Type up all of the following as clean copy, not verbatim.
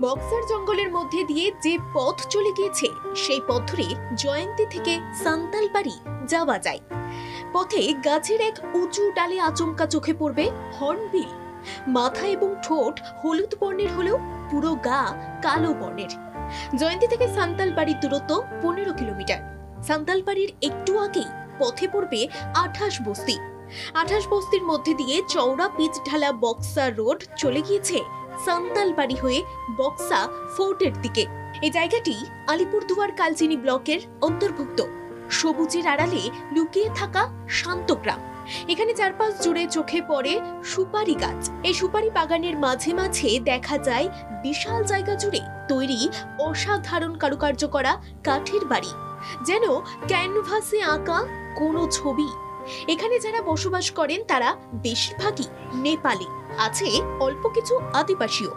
Boxer জঙ্গলের মধ্যে দিয়ে যে পথ চলে গিয়েছে সেই পথ ধরে জয়ন্তী থেকে সান্তালবাড়ি যাওয়া যায়। পথে গাছের এক উঁচু ডালে আচমকা চোখে পড়বে হর্নবিল। মাথা এবং ঠোঁট হলুদ বর্ণের হলেও পুরো গা কালো বর্ণের। জয়ন্তী থেকে সান্তালবাড়ির দূরত্ব 15 কিলোমিটার। সান্তালবাড়ির একটু আগেই পথে পড়বে 28 বস্তি। 28 বস্তির মধ্যে দিয়ে চওড়া পিচ ঢালা বক্সা রোড চলে গিয়েছে সান্তালবাড়ি হয়ে বক্সা ফোর্টের দিকে। এই জায়গাটি আলিপুরদুয়ার কালচিনি ব্লকের অন্তর্ভুক্ত। সবুজের আড়ালে লুকিয়ে থাকা শান্ত গ্রাম। এখানে চারপাশ জুড়ে চোখে পড়ে সুপারি গাছ। এই সুপারি বাগানের মাঝে মাঝে দেখা যায় বিশাল জায়গা জুড়ে তৈরি অসাধারণ কারুকার্য করা কাঠের বাড়ি, যেন ক্যানভাসে আঁকা কোনো ছবি। এখানে যারা বসবাস করেন তারা বেশিরভাগই নেপালি, আছে অল্প কিছু আদিবাসীও।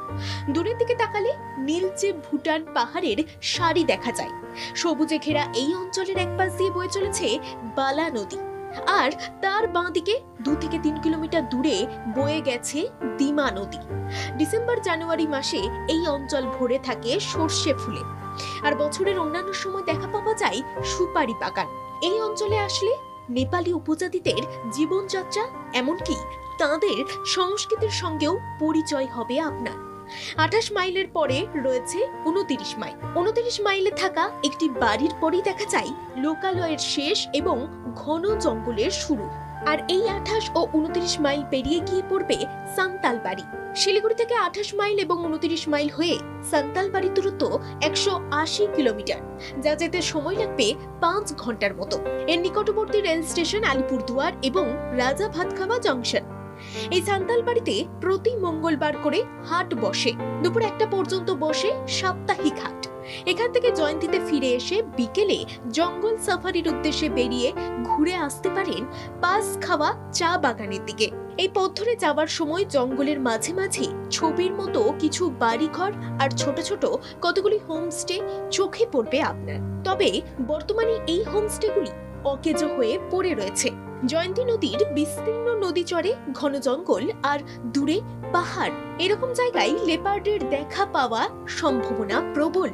দূরের দিকে তাকালে নীলচে ভুটান পাহাড়ের সারি দেখা যায়। সবুজে ঘেরা এই অঞ্চলের এক পাশ দিয়ে বয়ে চলেছে বালা নদী, আর তার বাঁ দিকে 2 থেকে 3 কিলোমিটার দূরে বয়ে গেছে দিমা নদী। ডিসেম্বর জানুয়ারি মাসে এই অঞ্চল ভরে থাকে সর্ষে ফুলে, আর বছরের অন্যান্য সময় দেখা পাওয়া যায় সুপারি বাগান। এই অঞ্চলে আসলে নেপালি উপজাতিদের জীবনযাত্রা, এমনকি তাদের সংস্কৃতির সঙ্গেও পরিচয় হবে আপনার। 28 মাইলের পরে রয়েছে 29 মাইল। 29 মাইলে থাকা একটি বাড়ির পরেই দেখা যায় লোকালয়ের শেষ এবং ঘন জঙ্গলের শুরু। আর এই 28 ও 29 মাইল পেরিয়ে গিয়ে পড়বে সান্তালবাড়ি। শিলিগুড়ি থেকে 28 মাইল এবং 29 মাইল হয়ে সান্তালবাড়ির দূরত্ব 180 কিলোমিটার, যা যেতে সময় লাগবে 5 ঘন্টার মতো। এর নিকটবর্তী রেল স্টেশন আলিপুরদুয়ার এবং রাজা ভাতখাওয়া জংশন। এই সান্তালবাড়িতে প্রতি মঙ্গলবার করে হাট বসে। দুপুর 1টা পর্যন্ত বসে সাপ্তাহিক হাট। এখান থেকে জয়ন্তীতে ফিরে এসে বিকেলে জঙ্গল সাফারির উদ্দেশ্যে বেরিয়ে ঘুরে আসতে পারেন পাস খাওয়া চা বাগানের দিকে। এই পথ ধরে যাওয়ার সময় জঙ্গলের মাঝে মাঝে ছবির মতো কিছু বাড়িঘর আর ছোট ছোট কতগুলি হোমস্টে চোখে পড়বে আপনার। তবে বর্তমানে এই হোমস্টেগুলি অকেজো হয়ে পড়ে রয়েছে। জয়ন্তী নদীর বিস্তীর্ণ নদী চরে ঘন জঙ্গল আর দূরে পাহাড়। এরকম জায়গায় লেপার্ডের দেখা পাওয়া সম্ভাবনা প্রবল।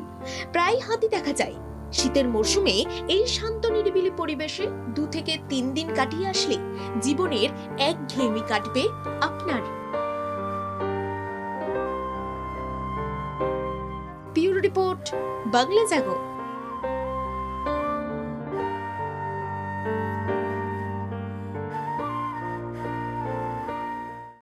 প্রায় হাতি দেখা যায়। শীতের মরশুমে এই শান্ত নিরিবিলি পরিবেশে 2 থেকে 3 দিন কাটিয়ে আসলে জীবনের একঘেয়েমি কাটবে আপনার। ব্যুরো রিপোর্ট, বাংলা জাগো।